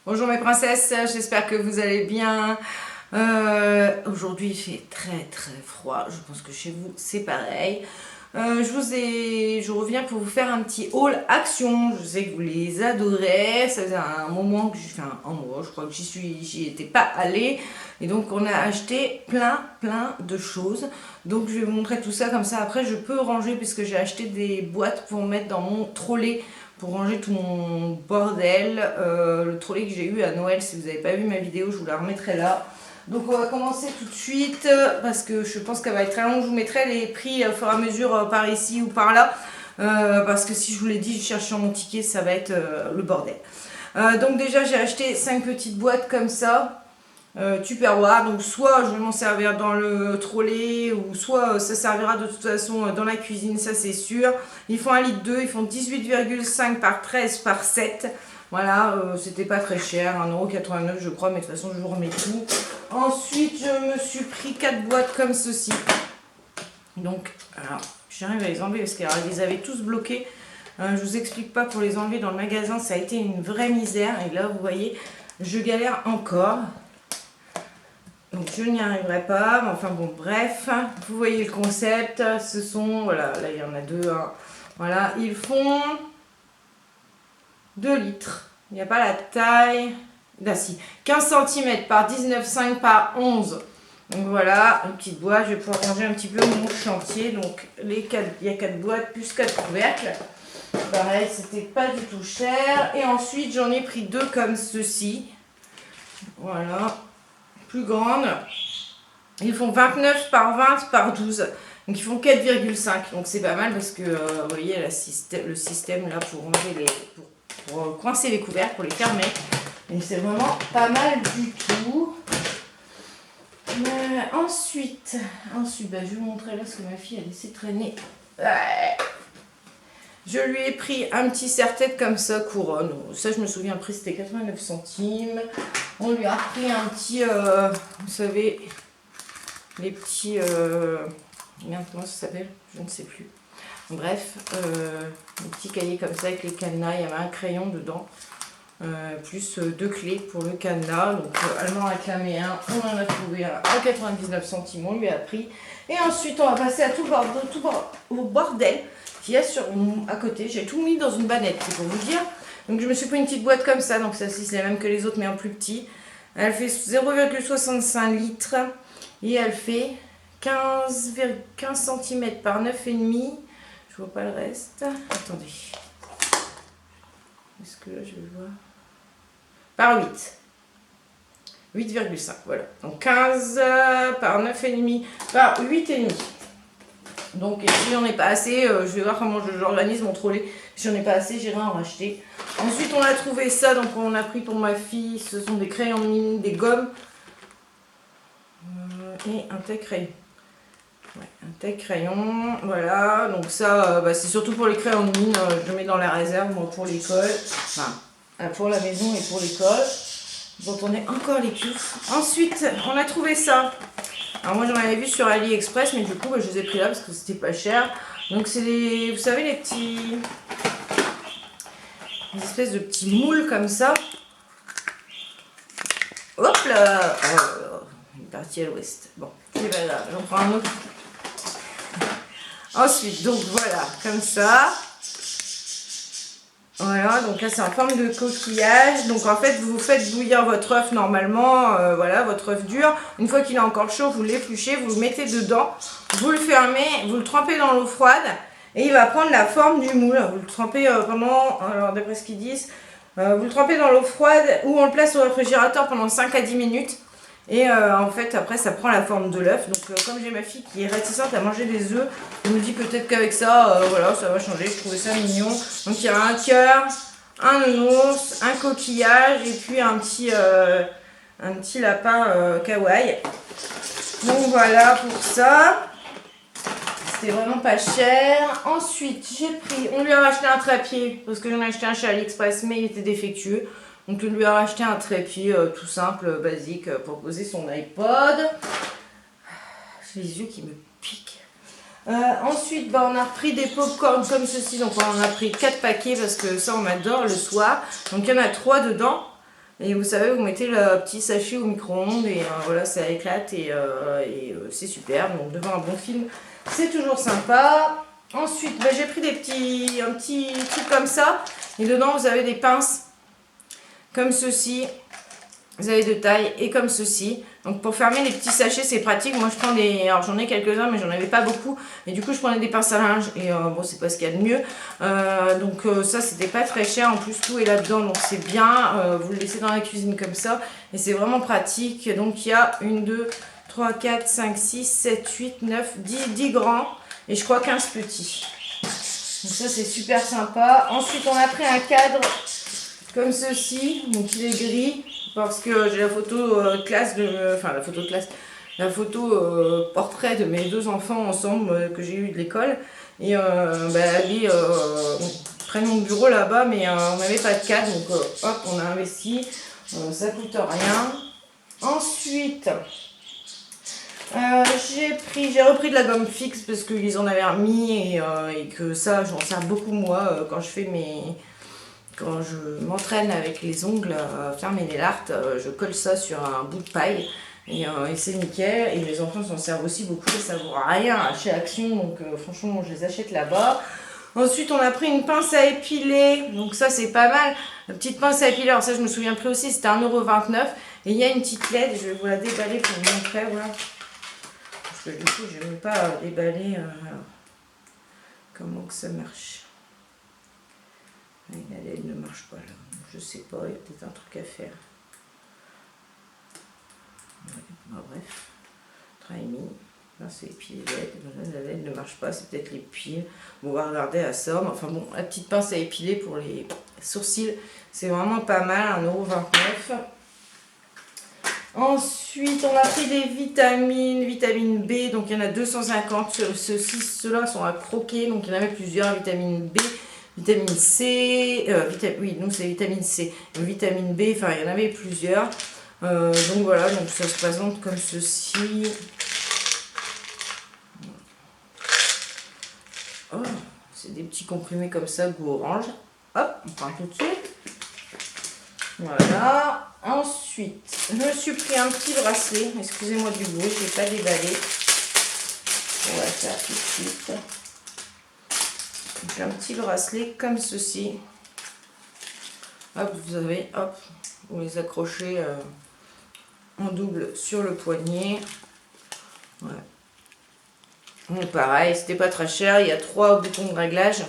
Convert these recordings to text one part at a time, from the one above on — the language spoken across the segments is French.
Bonjour mes princesses, j'espère que vous allez bien. Aujourd'hui il fait très froid, je pense que chez vous c'est pareil. Je reviens pour vous faire un petit haul action. Je sais que vous les adorez, ça faisait un moment que j'ai fait un mois, je crois que j'y étais pas allée. Et donc on a acheté plein de choses. Donc je vais vous montrer tout ça, comme ça après je peux ranger puisque j'ai acheté des boîtes pour mettre dans mon trolley, pour ranger tout mon bordel. Le trolley que j'ai eu à Noël, si vous n'avez pas vu ma vidéo, je vous la remettrai là. Donc on va commencer tout de suite parce que je pense qu'elle va être très longue. Je vous mettrai les prix au fur et à mesure par ici ou par là. Parce que si je vous l'ai dit, je cherche sur mon ticket, ça va être le bordel. Donc déjà j'ai acheté 5 petites boîtes comme ça. Tupperware, donc soit je vais m'en servir dans le trolley ou soit ça servira de toute façon dans la cuisine, ça c'est sûr. Ils font 1,2 litre, ils font 18,5 par 13 par 7. Voilà, c'était pas très cher, 1,89 € je crois, mais de toute façon je vous remets tout. Ensuite je me suis pris 4 boîtes comme ceci. Donc, alors j'arrive à les enlever parce qu'ils les avaient tous bloqués. Je vous explique pas, pour les enlever dans le magasin ça a été une vraie misère. Et là vous voyez, je galère encore. Donc je n'y arriverai pas, enfin bon bref, vous voyez le concept, ce sont, voilà, là il y en a deux, hein. Voilà, ils font 2 litres, il n'y a pas la taille, là si, 15 cm par 19,5 par 11, donc voilà, une petite boîte, je vais pouvoir ranger un petit peu mon chantier, donc il y a 4 boîtes plus 4 couvercles, pareil, c'était pas du tout cher, et ensuite j'en ai pris 2 comme ceci, voilà. Plus grande, ils font 29 par 20 par 12, donc ils font 4,5, donc c'est pas mal parce que vous voyez le système là pour ranger pour coincer les couvercles, pour les fermer, et c'est vraiment pas mal du tout. Ensuite bah, je vais vous montrer là ce que ma fille a laissé traîner. Je lui ai pris un petit serre-tête comme ça, couronne. Ça, je me souviens, le prix c'était 89 centimes. On lui a pris un petit, vous savez, les petits, merde, comment ça s'appelle? Je ne sais plus. Bref, un petit cahier comme ça avec les cadenas. Il y avait un crayon dedans, plus 2 clés pour le cadenas. Donc, elle m'en a réclamé un. On en a trouvé un à 99 centimes. On lui a pris. Et ensuite, on va passer à au bordel qu'il y a à côté. J'ai tout mis dans une bannette, c'est pour vous dire. Donc je me suis pris une petite boîte comme ça, donc celle-ci c'est la même que les autres mais en plus petit. Elle fait 0,65 litres et elle fait 15 cm par 9,5. Je vois pas le reste. Attendez. Est-ce que là je vais voir? Par 8. 8,5, voilà. Donc 15 par 9,5 par 8,5. Donc si j'en ai pas assez, je vais voir comment j'organise mon trolley. Si j'en ai pas assez, j'irai en racheter. Ensuite on a trouvé ça, donc on a pris pour ma fille, ce sont des crayons de mine, des gommes et un taille crayon. Ouais, un taille crayon, voilà. Donc ça, bah, c'est surtout pour les crayons de mine, je le mets dans la réserve, moi, pour l'école. Enfin, pour la maison et pour l'école. Vous entendez encore les cuisses. Ensuite, on a trouvé ça. Alors moi j'en avais vu sur AliExpress, mais du coup bah, je les ai pris là parce que c'était pas cher. Donc c'est les, vous savez, les petits, des espèces de petits moules comme ça. Hop là, oh, une partie à l'ouest. Bon, c'est pas grave, j'en prends un autre. Ensuite, donc voilà, comme ça. Voilà, donc là c'est en forme de coquillage. Donc en fait vous faites bouillir votre œuf normalement, voilà, votre œuf dur. Une fois qu'il est encore chaud, vous l'épluchez, vous le mettez dedans, vous le fermez, vous le trempez dans l'eau froide et il va prendre la forme du moule. Vous le trempez pendant, alors d'après ce qu'ils disent, vous le trempez dans l'eau froide ou on le place au réfrigérateur pendant 5 à 10 minutes. Et en fait après ça prend la forme de l'œuf. Donc comme j'ai ma fille qui est réticente à manger des œufs, je me dis peut-être qu'avec ça, voilà, ça va changer. Je trouvais ça mignon. Donc il y a un cœur, un nounours, un coquillage et puis un petit lapin kawaii. Donc voilà pour ça. C'était vraiment pas cher. Ensuite on lui a racheté un trépied parce que j'en ai acheté un chez AliExpress mais il était défectueux. Donc on lui a racheté un trépied tout simple, basique, pour poser son iPod. J'ai les yeux qui me piquent. Ensuite, bah, on a repris des pop-corn comme ceci. Donc on en a pris 4 paquets parce que ça on adore le soir. Donc il y en a 3 dedans. Et vous savez, vous mettez le petit sachet au micro-ondes et voilà, ça éclate et c'est super. Donc devant un bon film, c'est toujours sympa. Ensuite, bah, j'ai pris un petit truc comme ça. Et dedans, vous avez des pinces comme ceci. Vous avez de taille et comme ceci. Donc pour fermer les petits sachets, c'est pratique. Moi, je prends des... Alors j'en ai quelques-uns, mais j'en avais pas beaucoup. Et du coup, je prenais des pinces à linge. Et bon, c'est pas ce qu'il y a de mieux. Donc ça, c'était pas très cher. En plus, tout est là-dedans. Donc c'est bien. Vous le laissez dans la cuisine comme ça. Et c'est vraiment pratique. Donc il y a 1, 2, 3, 4, 5, 6, 7, 8, 9, 10 grands. Et je crois 15 petits. Donc ça, c'est super sympa. Ensuite, on a pris un cadre comme ceci. Donc il est gris. Parce que j'ai la photo classe la photo portrait de mes 2 enfants ensemble que j'ai eu de l'école. Et bah, elle est près de mon bureau là-bas, mais on n'avait pas de cadre, donc hop, on a investi. Ça coûte rien. Ensuite, j'ai repris de la gomme fixe parce qu'ils en avaient remis et que ça, j'en sers beaucoup moi quand je fais Quand je m'entraîne avec les ongles à faire mes nail art, je colle ça sur un bout de paille et c'est nickel. Et les enfants s'en servent aussi beaucoup, ça vaut rien chez Action, donc franchement je les achète là-bas. Ensuite on a pris une pince à épiler, donc ça c'est pas mal. La petite pince à épiler, alors ça je me souviens plus aussi, c'était 1,29 €. Et il y a une petite LED, je vais vous la déballer pour vous montrer, voilà. Parce que du coup je ne vais pas déballer comment que ça marche. La LED ne marche pas là, je sais pas, il y a peut-être un truc à faire. Ouais, bah, bref, try me, là c'est les pieds LED, la LED ne marche pas, c'est peut-être les pieds. Bon, on va regarder à ça, mais enfin bon, la petite pince à épiler pour les sourcils, c'est vraiment pas mal, 1,29 €. Ensuite, on a pris des vitamine B, donc il y en a 250, ceux-là sont à croquer, donc il y en avait plusieurs, vitamine B. Vitamine C, oui, nous c'est vitamine C, vitamine B, enfin il y en avait plusieurs. Donc voilà, donc ça se présente comme ceci. Oh, c'est des petits comprimés comme ça, goût orange. Hop, on prend tout de suite. Voilà. Ensuite, je me suis pris un petit bracelet. Excusez-moi du bruit, je ne l'ai pas déballé. On va faire tout de suite. Donc un petit bracelet comme ceci. Hop, vous avez, hop, vous les accrochez en double sur le poignet. Ouais. Donc pareil, c'était pas très cher. Il y a 3 boutons de réglage.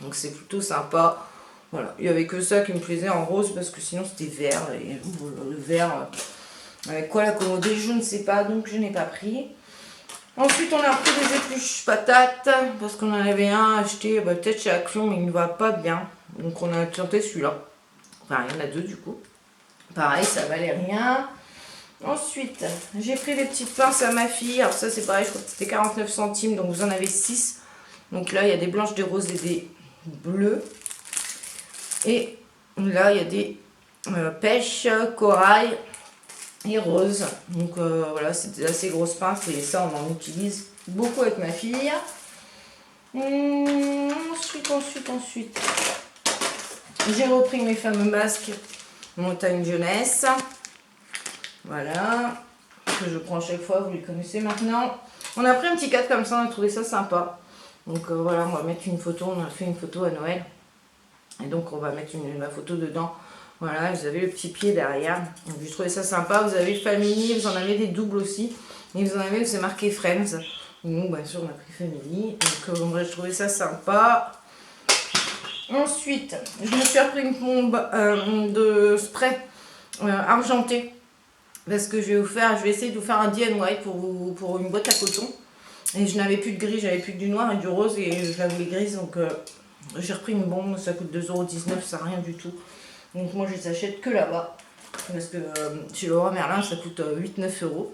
Donc c'est plutôt sympa. Voilà, il n'y avait que ça qui me plaisait en rose parce que sinon c'était vert. Et le vert, avec quoi l'accommoder, je ne sais pas, donc je n'ai pas pris. Ensuite, on a pris des épluches patates parce qu'on en avait un acheté peut-être chez Action, mais il ne va pas bien. Donc, on a tenté celui-là. Enfin, il y en a 2 du coup. Pareil, ça valait rien. Ensuite, j'ai pris des petites pinces à ma fille. Alors, ça, c'est pareil, je crois que c'était 49 centimes. Donc, vous en avez 6. Donc, là, il y a des blanches, des roses et des bleues. Et là, il y a des pêches, corail et rose. Donc voilà, c'est des assez grosses pinces et ça on en utilise beaucoup avec ma fille. Ensuite, j'ai repris mes fameux masques Montagne Jeunesse. Voilà, que je prends chaque fois, vous les connaissez maintenant. On a pris un petit cadre comme ça, on a trouvé ça sympa. Donc voilà, on va mettre une photo, on a fait une photo à Noël. Et donc on va mettre ma photo dedans. Voilà, vous avez le petit pied derrière. Donc j'ai trouvé ça sympa. Vous avez Family, vous en avez des doubles aussi. Et vous en avez où c'est marqué Friends. Donc bien sûr on a pris Family. Donc j'ai trouvé ça sympa. Ensuite, je me suis repris une pompe de spray argenté. Parce que je vais essayer de vous faire un DIY pour une boîte à coton. Et je n'avais plus de gris, j'avais plus que du noir et du rose. Et je la voulais grise. Donc j'ai repris une bombe, ça coûte 2,19 €, ça rien du tout. Donc moi je les achète que là-bas. Parce que chez Leroy Merlin ça coûte 8-9 €.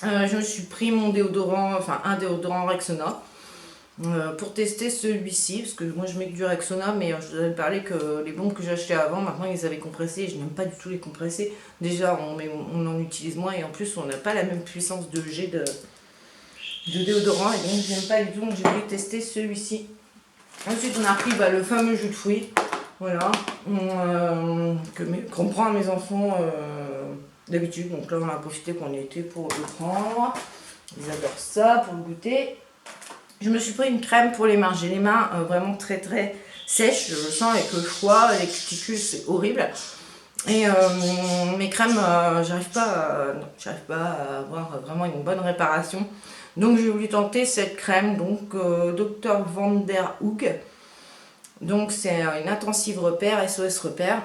Je me suis pris mon déodorant, enfin un déodorant Rexona. Pour tester celui-ci, parce que moi je mets que du Rexona, mais je vous avais parlé que les bombes que j'achetais avant, maintenant ils avaient compressé, et je n'aime pas du tout les compresser. Déjà on en utilise moins et en plus on n'a pas la même puissance de jet de déodorant, et donc j'aime pas du tout, donc j'ai voulu tester celui-ci. Ensuite on a pris le fameux jus de fruits. Voilà. Qu'on prend à mes enfants d'habitude. Donc là, on a profité qu'on y était pour le prendre. Ils adorent ça pour le goûter. Je me suis pris une crème pour les mains. J'ai les mains vraiment très très sèches. Je le sens avec le froid, les cuticules, c'est horrible. Et mes crèmes, j'arrive pas à avoir vraiment une bonne réparation. Donc j'ai voulu tenter cette crème, donc Dr Van der Hoek. Donc c'est une intensive repère, SOS repère.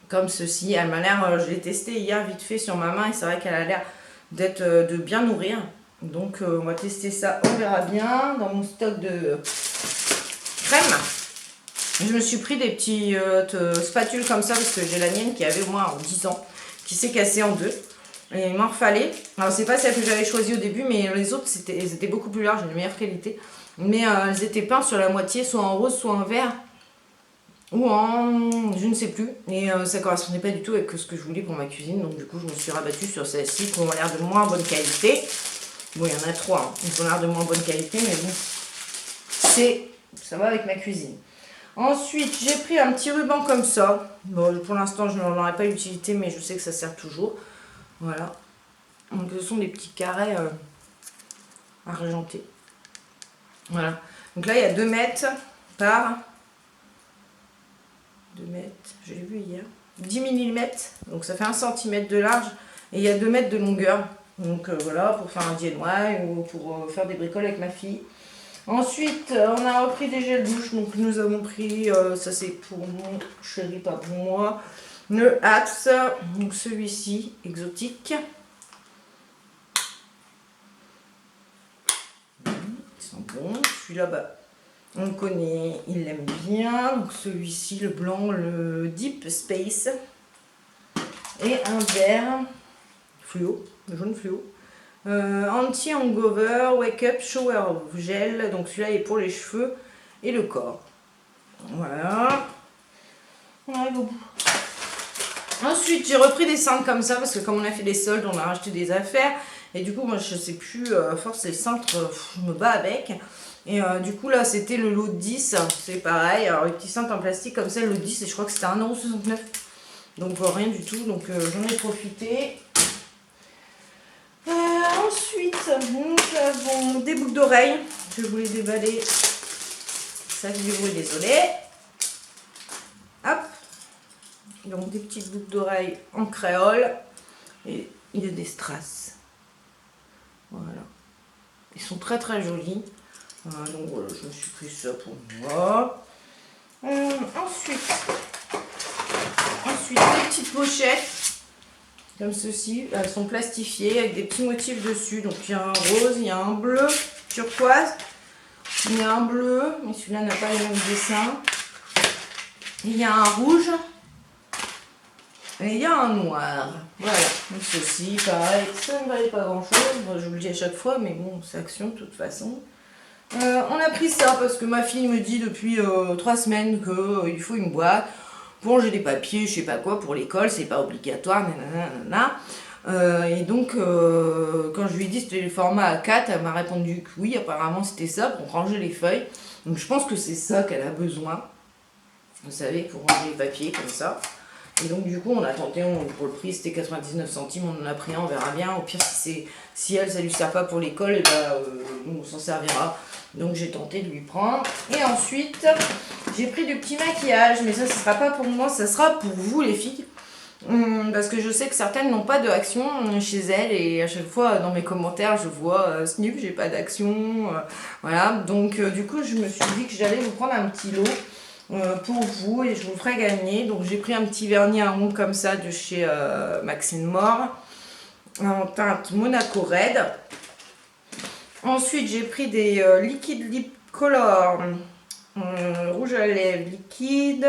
Comme ceci, elle m'a l'air, je l'ai testée hier vite fait sur ma main et c'est vrai qu'elle a l'air d'être de bien nourrir. Donc on va tester ça, on verra bien. Dans mon stock de crème, je me suis pris des petites spatules comme ça parce que j'ai la mienne qui avait au moins 10 ans, qui s'est cassée en deux. Et il m'en refallait. Alors c'est pas celle que j'avais choisie au début, mais les autres elles étaient beaucoup plus larges, de meilleure qualité. Mais elles étaient peintes sur la moitié, soit en rose, soit en vert. Ou en je ne sais plus. Et ça correspondait pas du tout avec ce que je voulais pour ma cuisine. Donc du coup je me suis rabattue sur celles-ci qui ont l'air de moins bonne qualité. Bon, il y en a 3, hein. Ils ont l'air de moins bonne qualité, mais bon, ça va avec ma cuisine. Ensuite, j'ai pris un petit ruban comme ça. Bon, pour l'instant, je n'en aurai pas l'utilité, mais je sais que ça sert toujours. Voilà. Donc, ce sont des petits carrés argentés. Voilà. Donc là, il y a 2 mètres par 2 mètres, je l'ai vu hier. 10 mm, donc ça fait 1 cm de large. Et il y a 2 mètres de longueur. Donc voilà, pour faire un DIY ou pour faire des bricoles avec ma fille. Ensuite, on a repris des gels douche. Donc nous avons pris, ça c'est pour mon chéri, pas pour moi, le Axe. Donc celui-ci, exotique. Ils sont bons. Celui-là, bah, on le connaît, il l'aime bien. Donc celui-ci, le blanc, le Deep Space. Et un vert fluo, le jaune fluo. Anti-hangover, wake up, shower gel. Donc celui-là est pour les cheveux et le corps. Voilà. On arrive au bout. Ensuite, j'ai repris des cintres comme ça parce que comme on a fait des soldes, on a racheté des affaires. Et du coup, moi, je sais plus, force les cintres, je me bats avec. Et du coup, là, c'était le lot de 10. C'est pareil. Alors, les petits cintres en plastique comme ça, le lot de 10, et je crois que c'était 1,69 €. Donc, rien du tout. Donc, j'en ai profité. Ensuite, nous avons des boucles d'oreilles. Je vais vous les déballer. Ça fait du bruit, désolé. Hop. Donc des petites boucles d'oreilles en créole. Et il y a des strass. Voilà. Ils sont très très jolis. Donc voilà, je me suis pris ça pour moi. Ensuite, des petites pochettes. Comme ceci, elles sont plastifiées avec des petits motifs dessus. Donc il y a un rose, il y a un bleu turquoise, il y a un bleu, mais celui-là n'a pas le même dessin. Il y a un rouge et il y a un noir. Voilà, donc ceci, pareil, ça ne valait pas grand chose. Moi, je vous le dis à chaque fois, mais bon, c'est action de toute façon. On a pris ça parce que ma fille me dit depuis 3 semaines qu'il faut une boîte. Pour ranger des papiers, je sais pas quoi, pour l'école, c'est pas obligatoire, nanana. Et donc, quand je lui ai dit c'était le format A4, elle m'a répondu que oui, apparemment c'était ça, pour ranger les feuilles. Donc je pense que c'est ça qu'elle a besoin, vous savez, pour ranger les papiers comme ça. Et donc du coup, on a tenté, pour le prix, c'était 99 centimes, on en a pris un, on verra bien. Au pire, si elle, ça lui sert pas pour l'école, et ben, on s'en servira. Donc j'ai tenté de lui prendre. Et ensuite, j'ai pris du petit maquillage. Mais ça, ce sera pas pour moi, ça sera pour vous les filles. Parce que je sais que certaines n'ont pas d'action chez elles. Et à chaque fois, dans mes commentaires, je vois Snoop, j'ai pas d'action. Voilà. Donc du coup, je me suis dit que j'allais vous prendre un petit lot pour vous. Et je vous ferai gagner. Donc j'ai pris un petit vernis à ongles comme ça de chez Maxine Moore. En teinte Monaco Red. Ensuite, j'ai pris des liquid lip color rouge à lèvres liquide.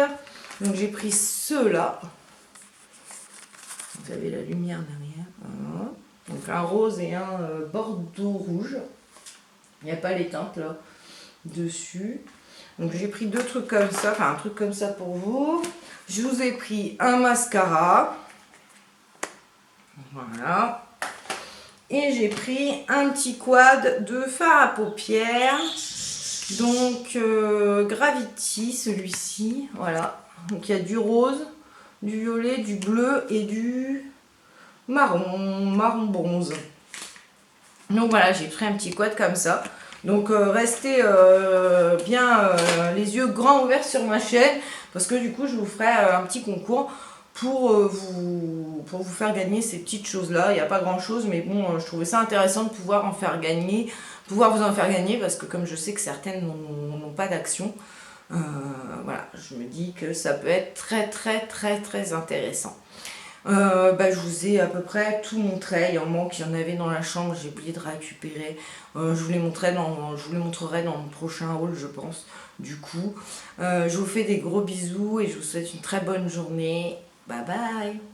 Donc, j'ai pris ceux-là. Vous avez la lumière derrière. Voilà. Donc, un rose et un bordeaux rouge. Il n'y a pas les teintes là dessus. Donc, j'ai pris 2 trucs comme ça. Enfin, un truc comme ça pour vous. Je vous ai pris un mascara. Voilà. Et j'ai pris un petit quad de fard à paupières. Donc Gravity, celui-ci, voilà. Donc il y a du rose, du violet, du bleu et du marron bronze. Donc voilà, j'ai pris un petit quad comme ça. Donc restez bien les yeux grands ouverts sur ma chaîne, parce que du coup je vous ferai un petit concours pour vous faire gagner ces petites choses là. Il n'y a pas grand chose, mais bon, je trouvais ça intéressant de pouvoir vous en faire gagner, parce que comme je sais que certaines n'ont pas d'action, voilà, je me dis que ça peut être très intéressant. Je vous ai à peu près tout montré. Il en manque, il y en avait dans la chambre, j'ai oublié de récupérer. Je vous les montrerai dans le prochain haul, je pense. Du coup, je vous fais des gros bisous et je vous souhaite une très bonne journée. Bye bye.